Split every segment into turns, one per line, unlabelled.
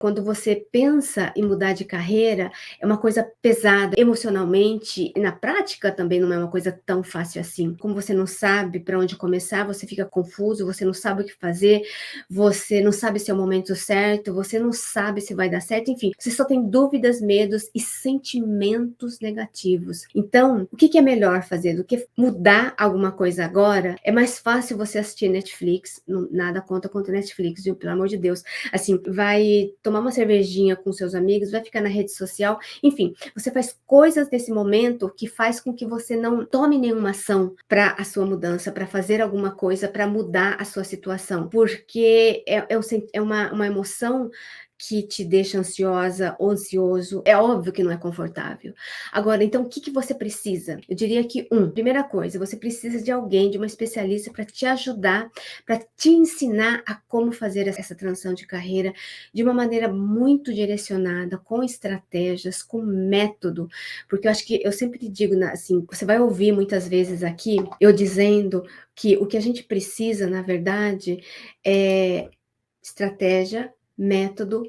Quando você pensa em mudar de carreira, é uma coisa pesada emocionalmente, e na prática também não é uma coisa tão fácil assim. Como você não sabe para onde começar, você fica confuso, você não sabe o que fazer, você não sabe se é o momento certo, você não sabe se vai dar certo, enfim, você só tem dúvidas, medos e sentimentos negativos. Então, o que é melhor fazer do que mudar alguma coisa agora? É mais fácil você assistir Netflix, nada contra Netflix, viu? Pelo amor de Deus. Assim, vai tomar uma cervejinha com seus amigos, vai ficar na rede social, enfim, você faz coisas nesse momento que faz com que você não tome nenhuma ação para a sua mudança, para fazer alguma coisa, para mudar a sua situação, porque é uma emoção que te deixa ansiosa ou ansioso, é óbvio que não é confortável. Agora, então, o que você precisa? Eu diria que, primeira coisa, você precisa de alguém, de uma especialista para te ajudar, para te ensinar a como fazer essa transição de carreira de uma maneira muito direcionada, com estratégias, com método, porque eu acho que eu sempre digo, assim, você vai ouvir muitas vezes aqui eu dizendo que o que a gente precisa, na verdade, é estratégia, método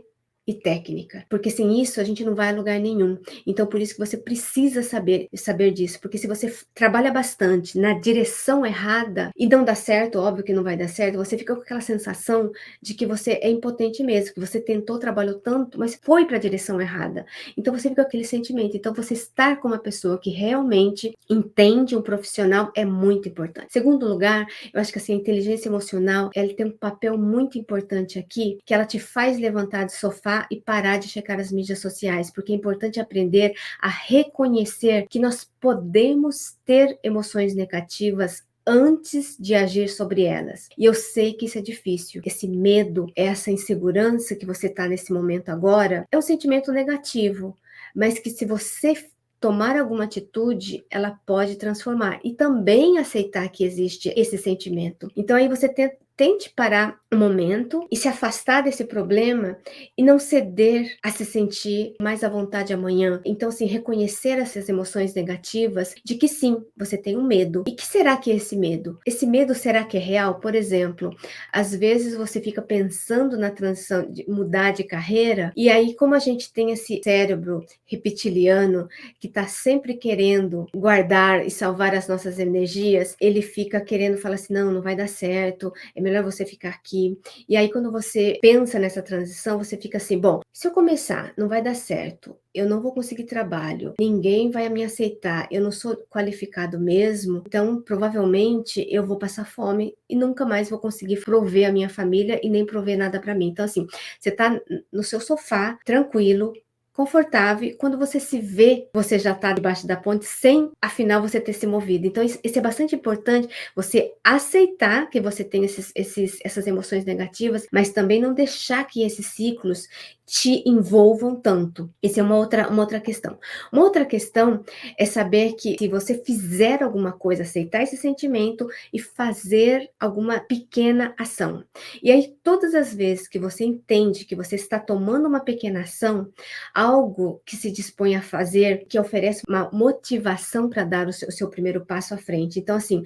e técnica, porque sem isso a gente não vai a lugar nenhum. Então por isso que você precisa saber disso, porque se você trabalha bastante na direção errada e não dá certo, óbvio que não vai dar certo, você fica com aquela sensação de que você é impotente mesmo, que você tentou, trabalhou tanto, mas foi para a direção errada. Então você fica com aquele sentimento. Então você estar com uma pessoa que realmente entende, um profissional, é muito importante. Segundo lugar, eu acho que assim, a inteligência emocional, ela tem um papel muito importante aqui, que ela te faz levantar do sofá e parar de checar as mídias sociais, porque é importante aprender a reconhecer que nós podemos ter emoções negativas antes de agir sobre elas. E eu sei que isso é difícil. Esse medo, essa insegurança que você está nesse momento agora, é um sentimento negativo, mas que se você tomar alguma atitude, ela pode transformar. E também aceitar que existe esse sentimento. Então aí você tente parar um momento e se afastar desse problema e não ceder a se sentir mais à vontade amanhã. Então, assim, reconhecer essas emoções negativas de que sim, você tem um medo. E que será que é esse medo? Esse medo será que é real? Por exemplo, às vezes você fica pensando na transição de mudar de carreira e aí, como a gente tem esse cérebro reptiliano que está sempre querendo guardar e salvar as nossas energias, ele fica querendo falar assim, não vai dar certo, é melhor você ficar aqui. E aí, quando você pensa nessa transição, você fica assim, bom, se eu começar, não vai dar certo, eu não vou conseguir trabalho, ninguém vai me aceitar, eu não sou qualificado mesmo, então provavelmente eu vou passar fome e nunca mais vou conseguir prover a minha família e nem prover nada para mim. Então, assim, você está no seu sofá, tranquilo, confortável, quando você se vê, você já está debaixo da ponte sem, afinal, você ter se movido. Então, isso é bastante importante, você aceitar que você tem essas emoções negativas, mas também não deixar que esses ciclos te envolvam tanto. Essa é uma outra questão. Uma outra questão é saber que se você fizer alguma coisa, aceitar esse sentimento e fazer alguma pequena ação. E aí, todas as vezes que você entende que você está tomando uma pequena ação, algo que se dispõe a fazer, que oferece uma motivação para dar o seu primeiro passo à frente. Então, assim,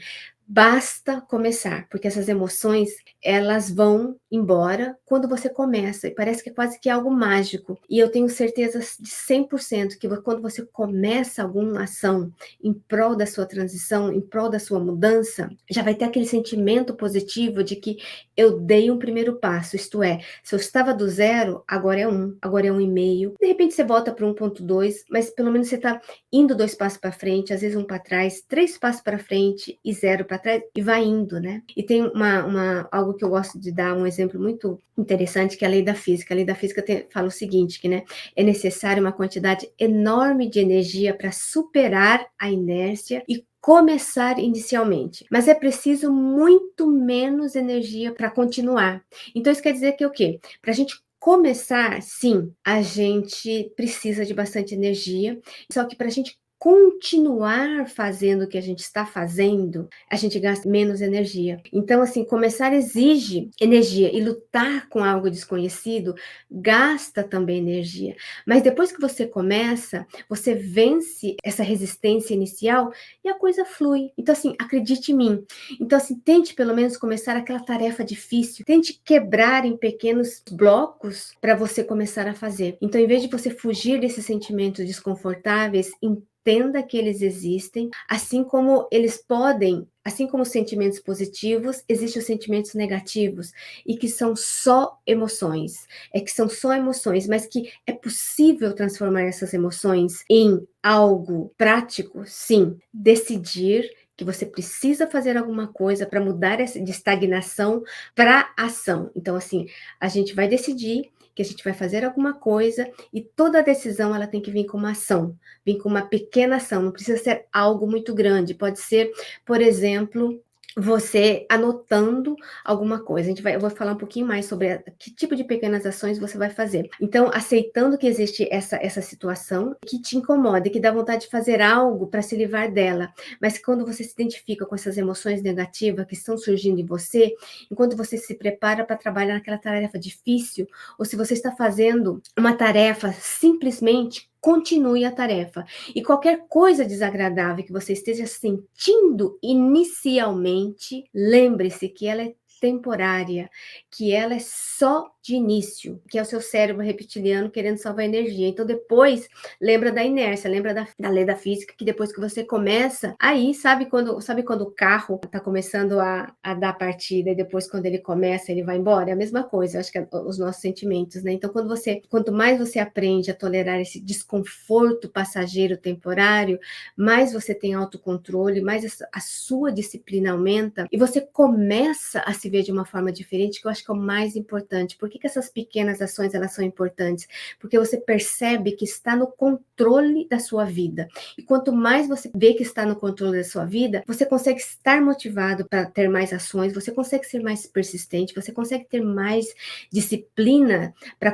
basta começar, porque essas emoções, elas vão embora quando você começa, e parece que é quase que algo mágico. E eu tenho certeza de 100% que quando você começa alguma ação em prol da sua transição, em prol da sua mudança, já vai ter aquele sentimento positivo de que eu dei um primeiro passo, isto é, se eu estava do 0, agora é 1, agora é 1,5. De repente você volta para 1,2, mas pelo menos você está indo 2 passos para frente, às vezes 1 para trás, 3 passos para frente e 0 para trás, e vai indo, né? E tem algo que eu gosto de dar um exemplo muito interessante, que é a lei da física. A lei da física fala o seguinte, que, né, é necessário uma quantidade enorme de energia para superar a inércia e começar inicialmente, mas é preciso muito menos energia para continuar. Então isso quer dizer que o quê? Para a gente começar, sim, a gente precisa de bastante energia, só que para a gente continuar fazendo o que a gente está fazendo, a gente gasta menos energia. Então, assim, começar exige energia e lutar com algo desconhecido gasta também energia. Mas depois que você começa, você vence essa resistência inicial e a coisa flui. Então, assim, acredite em mim. Então, assim, tente pelo menos começar aquela tarefa difícil, tente quebrar em pequenos blocos para você começar a fazer. Então, em vez de você fugir desses sentimentos desconfortáveis, entenda que eles existem, assim como os sentimentos positivos, existem os sentimentos negativos e que são só emoções. É que são só emoções, mas que é possível transformar essas emoções em algo prático, sim. Decidir que você precisa fazer alguma coisa para mudar essa de estagnação para ação. Então, assim, a gente vai decidir que a gente vai fazer alguma coisa e toda decisão ela tem que vir com uma ação, vir com uma pequena ação, não precisa ser algo muito grande, pode ser, por exemplo, você anotando alguma coisa. Eu vou falar um pouquinho mais sobre que tipo de pequenas ações você vai fazer. Então, aceitando que existe essa situação que te incomoda, que dá vontade de fazer algo para se livrar dela, mas quando você se identifica com essas emoções negativas que estão surgindo em você, enquanto você se prepara para trabalhar naquela tarefa difícil, ou se você está fazendo uma tarefa, simplesmente continue a tarefa. E qualquer coisa desagradável que você esteja sentindo inicialmente, lembre-se que ela é temporária, que ela é só de início, que é o seu cérebro reptiliano querendo salvar energia. Então, depois, lembra da inércia, lembra da lei da física, que depois que você começa, aí, sabe quando o carro está começando a dar partida, e depois, quando ele começa, ele vai embora? É a mesma coisa, eu acho que é os nossos sentimentos, né? Então, quanto mais você aprende a tolerar esse desconforto passageiro temporário, mais você tem autocontrole, mais a sua disciplina aumenta, e você começa a se ver de uma forma diferente, que eu acho que é o mais importante. Por que essas pequenas ações elas são importantes? Porque você percebe que está no controle da sua vida. E quanto mais você vê que está no controle da sua vida, você consegue estar motivado para ter mais ações, você consegue ser mais persistente, você consegue ter mais disciplina para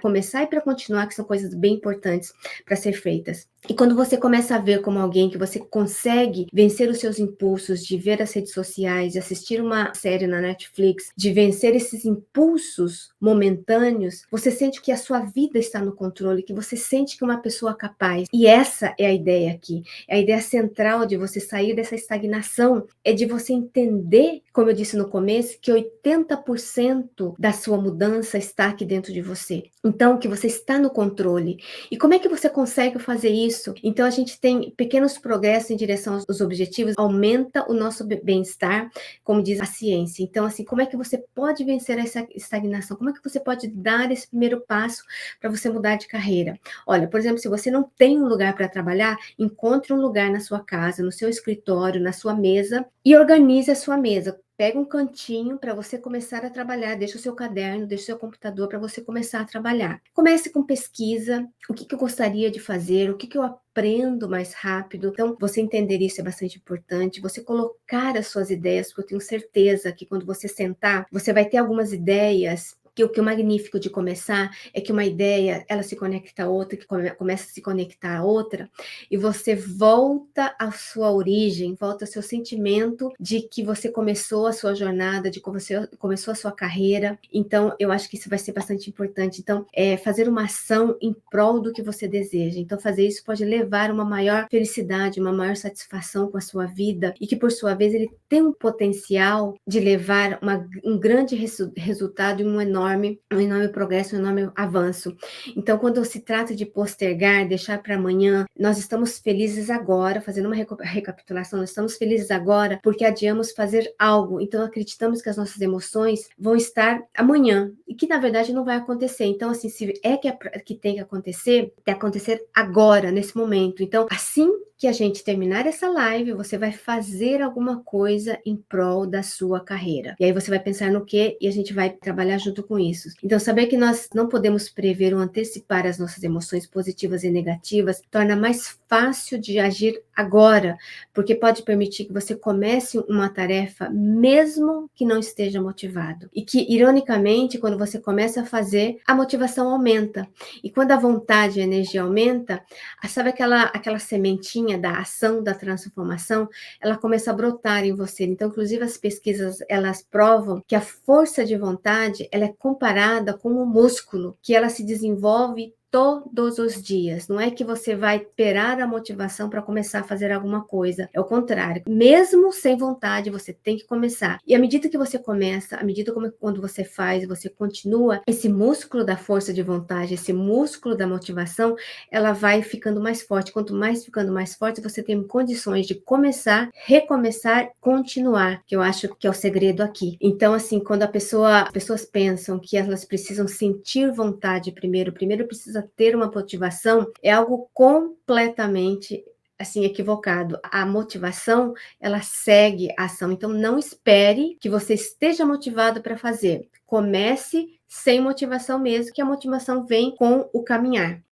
começar e para continuar, que são coisas bem importantes para ser feitas. E quando você começa a ver como alguém que você consegue vencer os seus impulsos de ver as redes sociais, de assistir uma série na Netflix, de vencer esses impulsos momentâneos, você sente que a sua vida está no controle, que você sente que é uma pessoa capaz. E essa é a ideia aqui. É a ideia central de você sair dessa estagnação, é de você entender, como eu disse no começo, que 80% da sua mudança está aqui dentro de você. Então, que você está no controle. E como é que você consegue fazer isso? Então, a gente tem pequenos progressos em direção aos objetivos, aumenta o nosso bem-estar, como diz a ciência. Então, assim, como é que você pode vencer essa estagnação? Como é que você pode dar esse primeiro passo para você mudar de carreira? Olha, por exemplo, se você não tem um lugar para trabalhar, encontre um lugar na sua casa, no seu escritório, na sua mesa e organize a sua mesa. Pega um cantinho para você começar a trabalhar, deixa o seu caderno, deixa o seu computador para você começar a trabalhar. Comece com pesquisa, o que eu gostaria de fazer, o que eu aprendo mais rápido. Então, você entender isso é bastante importante, você colocar as suas ideias, porque eu tenho certeza que quando você sentar, você vai ter algumas ideias que o que é magnífico de começar é que uma ideia, ela se conecta a outra, que começa a se conectar a outra, e você volta à sua origem, volta ao seu sentimento de que você começou a sua jornada, de que você começou a sua carreira. Então, eu acho que isso vai ser bastante importante. Então, fazer uma ação em prol do que você deseja. Então, fazer isso pode levar a uma maior felicidade, uma maior satisfação com a sua vida, e que, por sua vez, ele tem um potencial de levar um grande resultado e um enorme progresso, um enorme avanço. Então, quando se trata de postergar, deixar para amanhã, nós estamos felizes agora, fazendo uma recapitulação, nós estamos felizes agora porque adiamos fazer algo. Então, acreditamos que as nossas emoções vão estar amanhã, e que, na verdade, não vai acontecer. Então, assim, se é que tem que acontecer agora, nesse momento. Então, assim que a gente terminar essa live, você vai fazer alguma coisa em prol da sua carreira. E aí você vai pensar no quê? E a gente vai trabalhar junto com isso. Então, saber que nós não podemos prever ou antecipar as nossas emoções positivas e negativas torna mais fácil de agir agora, porque pode permitir que você comece uma tarefa mesmo que não esteja motivado. E que, ironicamente, quando você começa a fazer, a motivação aumenta. E quando a vontade e a energia aumenta, sabe aquela sementinha da ação, da transformação, ela começa a brotar em você. Então, inclusive, as pesquisas, elas provam que a força de vontade, ela é comparada com um músculo, que ela se desenvolve todos os dias. Não é que você vai esperar a motivação para começar a fazer alguma coisa. É o contrário. Mesmo sem vontade, você tem que começar. E à medida que você começa, à medida como quando você faz, você continua, esse músculo da força de vontade, esse músculo da motivação, ela vai ficando mais forte. Quanto mais ficando mais forte, você tem condições de começar, recomeçar, continuar, que eu acho que é o segredo aqui. Então, assim, quando as pessoas pensam que elas precisam sentir vontade primeiro precisa ter uma motivação, é algo completamente assim equivocado. A motivação, ela segue a ação. Então não espere que você esteja motivado para fazer. Comece sem motivação mesmo, que a motivação vem com o caminhar.